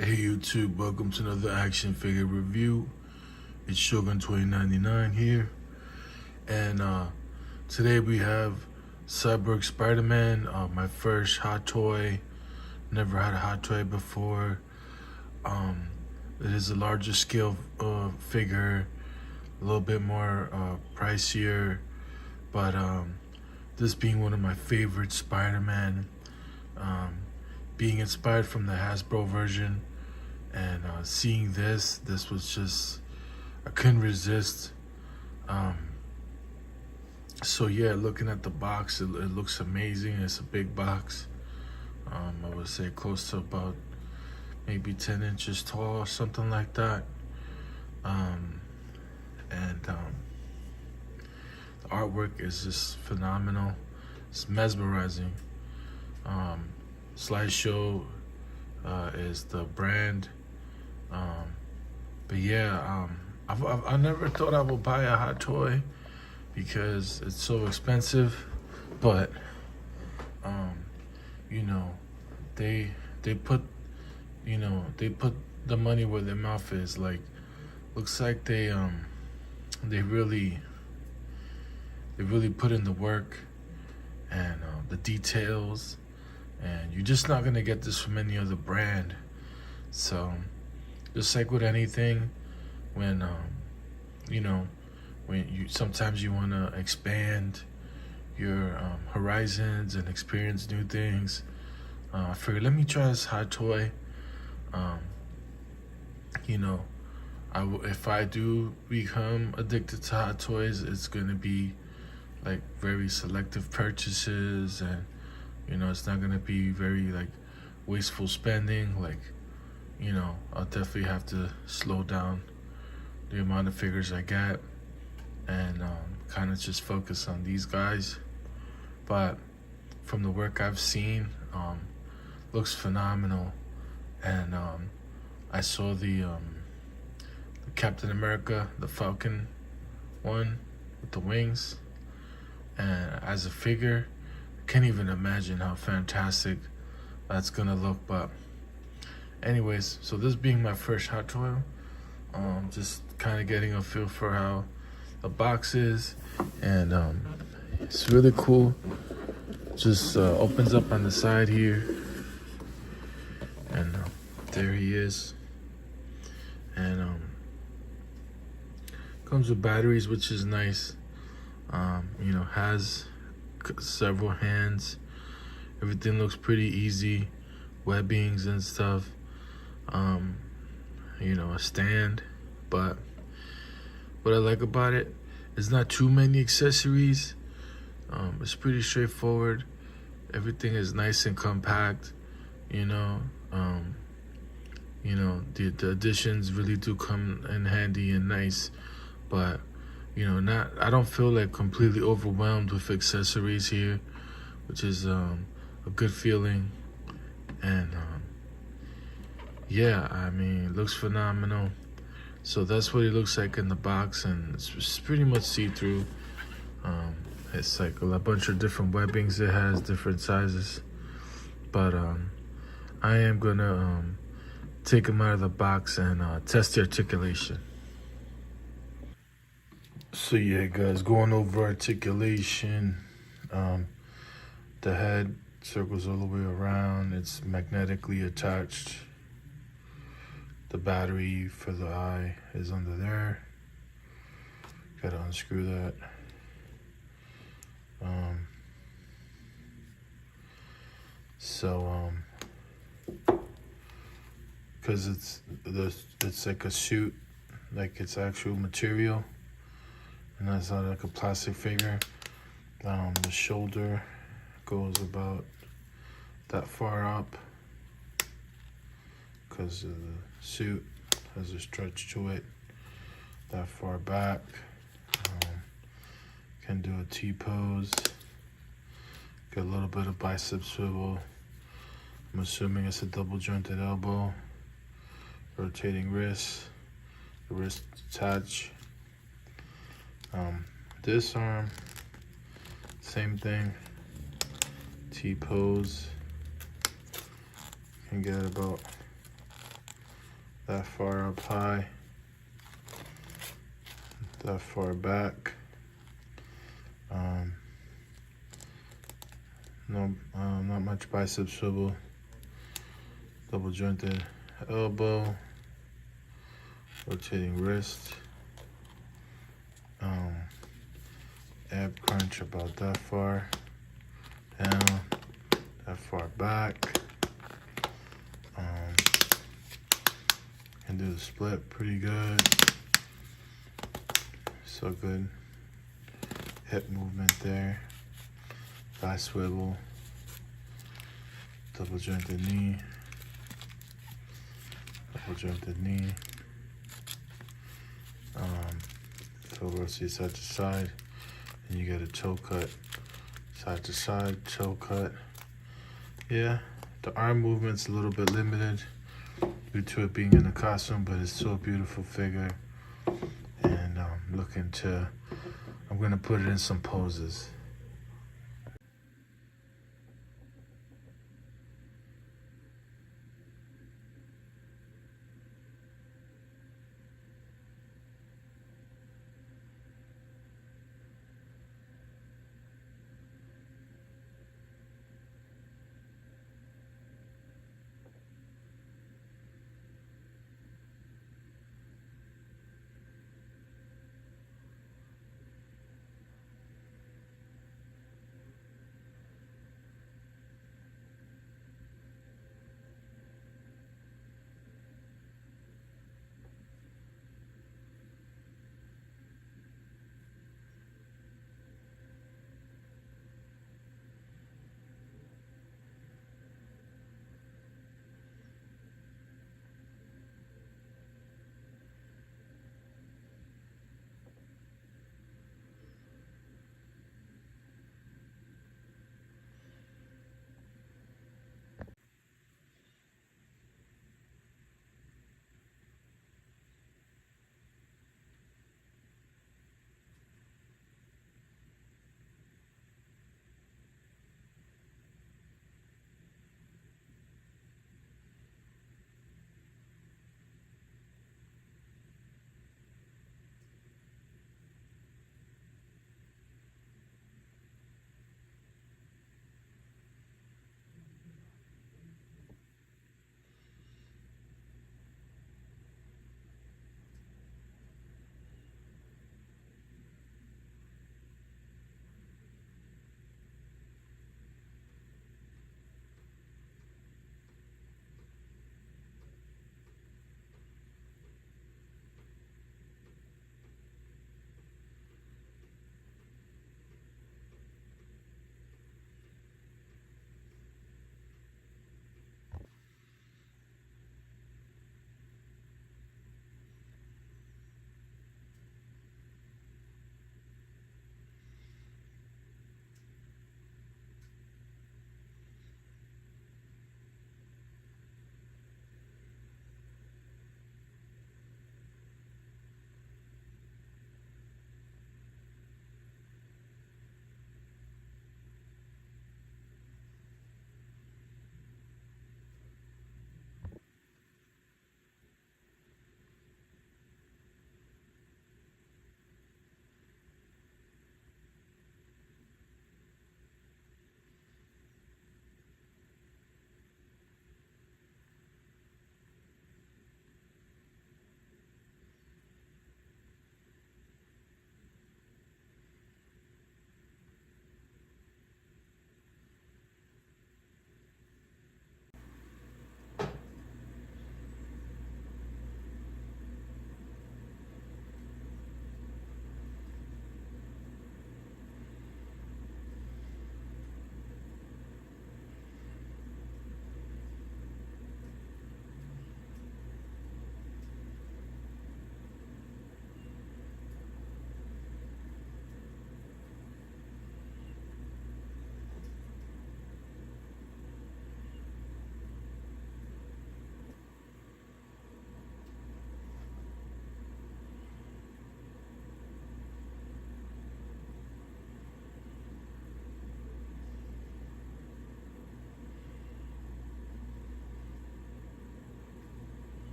Hey YouTube, welcome to another action figure review. It's Shogun2099 here. And today we have Cyborg Spider-Man, my first hot toy. Never had a hot toy before. It is a larger scale figure, a little bit more pricier, but this being one of my favorite Spider-Man, being inspired from the Hasbro version, and seeing this was just, I couldn't resist. So yeah, looking at the box, it looks amazing. It's a big box. I would say close to about maybe 10 inches tall, something like that. And the artwork is just phenomenal. It's mesmerizing. Slideshow is the brand. But yeah, I never thought I would buy a hot toy because it's so expensive. But you know, they put the money where their mouth is. Like, looks like they really put in the work and the details, and you're just not gonna get this from any other brand. So just like with anything, when sometimes you want to expand your horizons and experience new things, I figured, let me try this hot toy. If I do become addicted to hot toys, it's gonna be like very selective purchases, and it's not gonna be very like wasteful spending. Like, I'll definitely have to slow down the amount of figures I get and kind of just focus on these guys. But from the work I've seen, looks phenomenal. And I saw the Captain America, the Falcon one with the wings, and as a figure, I can't even imagine how fantastic that's gonna look. But anyways, so this being my first hot toy, just kind of getting a feel for how the box is, and it's really cool. Just opens up on the side here, and there he is. And comes with batteries, which is nice. Has several hands. Everything looks pretty easy. Webbings and stuff. A stand. But what I like about it is not too many accessories. It's pretty straightforward. Everything is nice and compact. The additions really do come in handy and nice, but I don't feel like completely overwhelmed with accessories here, which is a good feeling. And yeah, I mean, it looks phenomenal. So that's what it looks like in the box, and it's pretty much see-through. It's like a bunch of different webbings it has, different sizes. But I am gonna take them out of the box and test the articulation. So yeah, guys, going over articulation. The head circles all the way around. It's magnetically attached. The battery for the eye is under there. Gotta unscrew that. Because it's like a suit, like it's actual material, and that's not like a plastic figure. The shoulder goes about that far up because the suit has a stretch to it. That far back. Can do a T-pose. Get a little bit of bicep swivel. I'm assuming it's a double jointed elbow. Rotating wrist. The wrist attach. This arm, same thing. T-pose. Can get about that far up high, that far back. Not much bicep swivel. Double jointed elbow, rotating wrist. Ab crunch about that far down, that far back. Can do the split pretty good. So good. Hip movement there. Thigh swivel. Double jointed knee. Double jointed knee. Fill rotate side to side. And you get a toe cut. Side to side, toe cut. Yeah, the arm movement's a little bit limited due to it being in a costume, but it's still a beautiful figure. And I'm gonna put it in some poses.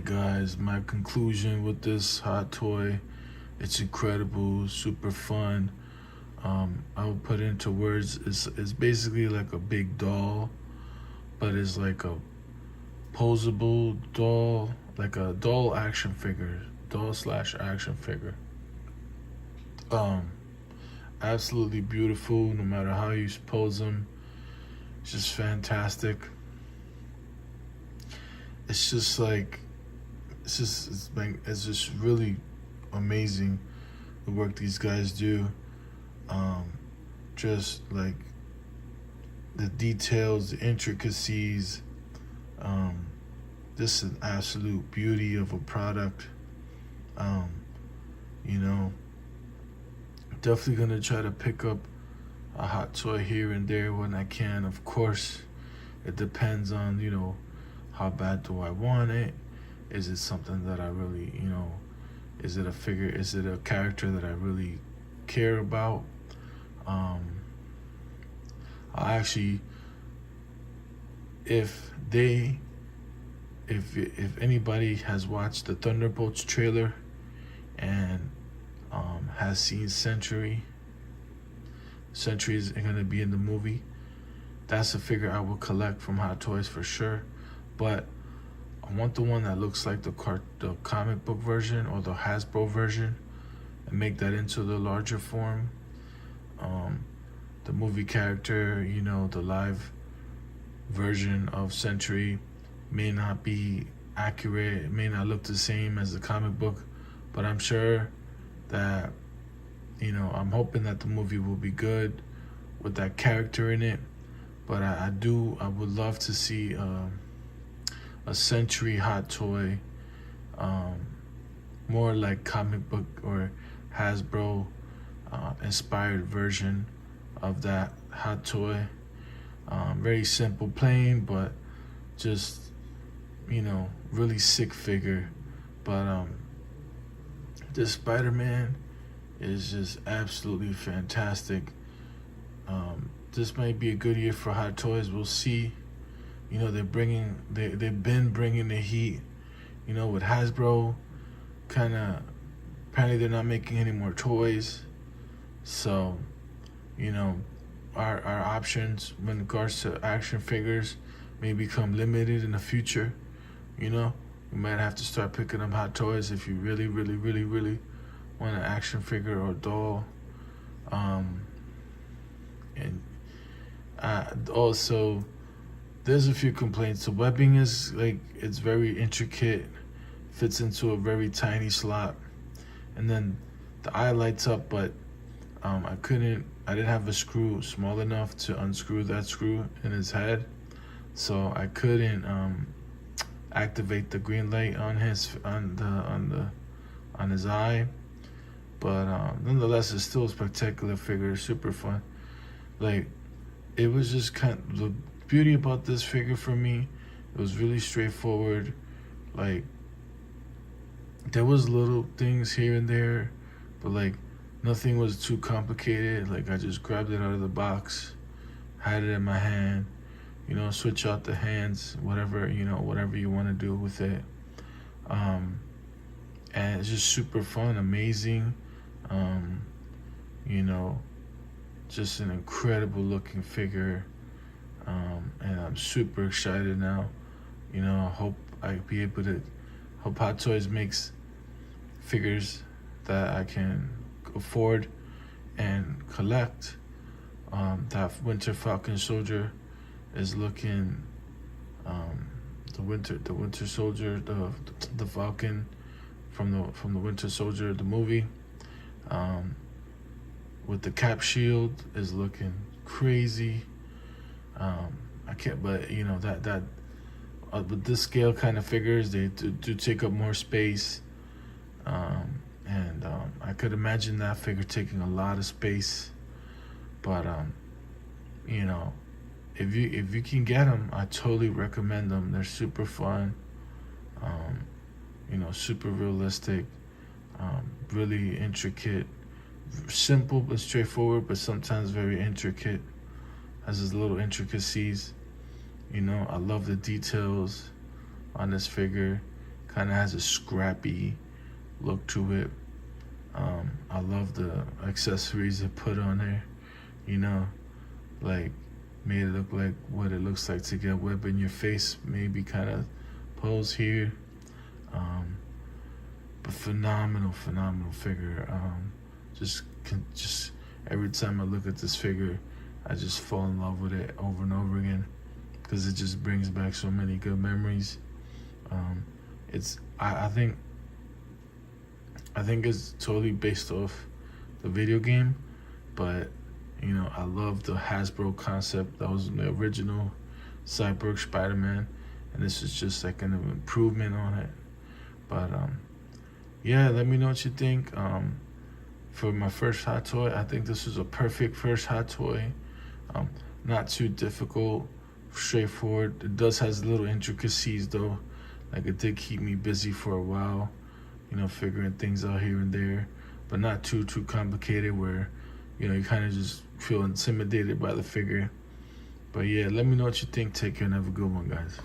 Alright guys, my conclusion with this hot toy, it's incredible, super fun. I would put into words, it's basically like a big doll, but it's like a posable doll, like a doll action figure, doll slash action figure. Absolutely beautiful, no matter how you pose them. It's just fantastic. It's just like, it's just really amazing the work these guys do. Just like the details, the intricacies. This is an absolute beauty of a product. You know, definitely gonna try to pick up a hot toy here and there when I can. Of course, it depends on, you know, how bad do I want it? Is it something that I really, you know, is it a figure, is it a character that I really care about? I actually, if anybody has watched the Thunderbolts trailer and has seen Sentry is gonna be in the movie, that's a figure I will collect from Hot Toys for sure. But I want the one that looks like the comic book version or the Hasbro version, and make that into the larger form. The movie character, you know, the live version of Sentry may not be accurate, it may not look the same as the comic book, but I'm sure that, you know, I'm hoping that the movie will be good with that character in it. But I would love to see a Sentry hot toy, more like comic book or Hasbro inspired version of that hot toy. Very simple, plain, but just, you know, really sick figure. But this Spider-Man is just absolutely fantastic. This might be a good year for hot toys. We'll see. You know, they've been bringing the heat. You know, with Hasbro, apparently they're not making any more toys. So, you know, our options when it regards to action figures may become limited in the future. You know, we might have to start picking up hot toys if you really, really, really, really want an action figure or doll. And also, there's a few complaints. The webbing is like, it's very intricate, fits into a very tiny slot, and then the eye lights up, but I didn't have a screw small enough to unscrew that screw in his head, so I couldn't activate the green light on his eye. But nonetheless, it's still a spectacular figure, super fun. Like, it was just the beauty about this figure for me. It was really straightforward. Like, there was little things here and there, but like nothing was too complicated. Like, I just grabbed it out of the box, had it in my hand, you know, switch out the hands, whatever you want to do with it. And it's just super fun, amazing. You know, just an incredible looking figure. And I'm super excited now. You know, I hope Hot Toys makes figures that I can afford and collect. That Winter Falcon Soldier is looking, the Winter Soldier, the Falcon from the Winter Soldier, the movie, with the Cap shield is looking crazy. I can't, but you know, that with this scale kind of figures, they do take up more space, and I could imagine that figure taking a lot of space. But you know, if you can get them, I totally recommend them. They're super fun, you know, super realistic, really intricate, simple but straightforward, but sometimes very intricate. Has its little intricacies. You know, I love the details on this figure. Kind of has a scrappy look to it. I love the accessories they put on there, you know, like made it look like what it looks like to get web in your face, maybe kind of pose here. But phenomenal figure. Just every time I look at this figure, I just fall in love with it over and over again because it just brings back so many good memories. I think it's totally based off the video game, but you know, I love the Hasbro concept. That was the original Cyborg Spiderman, and this is just like an improvement on it. But yeah, let me know what you think. For my first hot toy, I think this is a perfect first hot toy. Not too difficult, straightforward. It does has little intricacies though. Like it did keep me busy for a while, you know, figuring things out here and there, but not too complicated where, you know, you kind of just feel intimidated by the figure. But yeah, let me know what you think. Take care and have a good one, guys.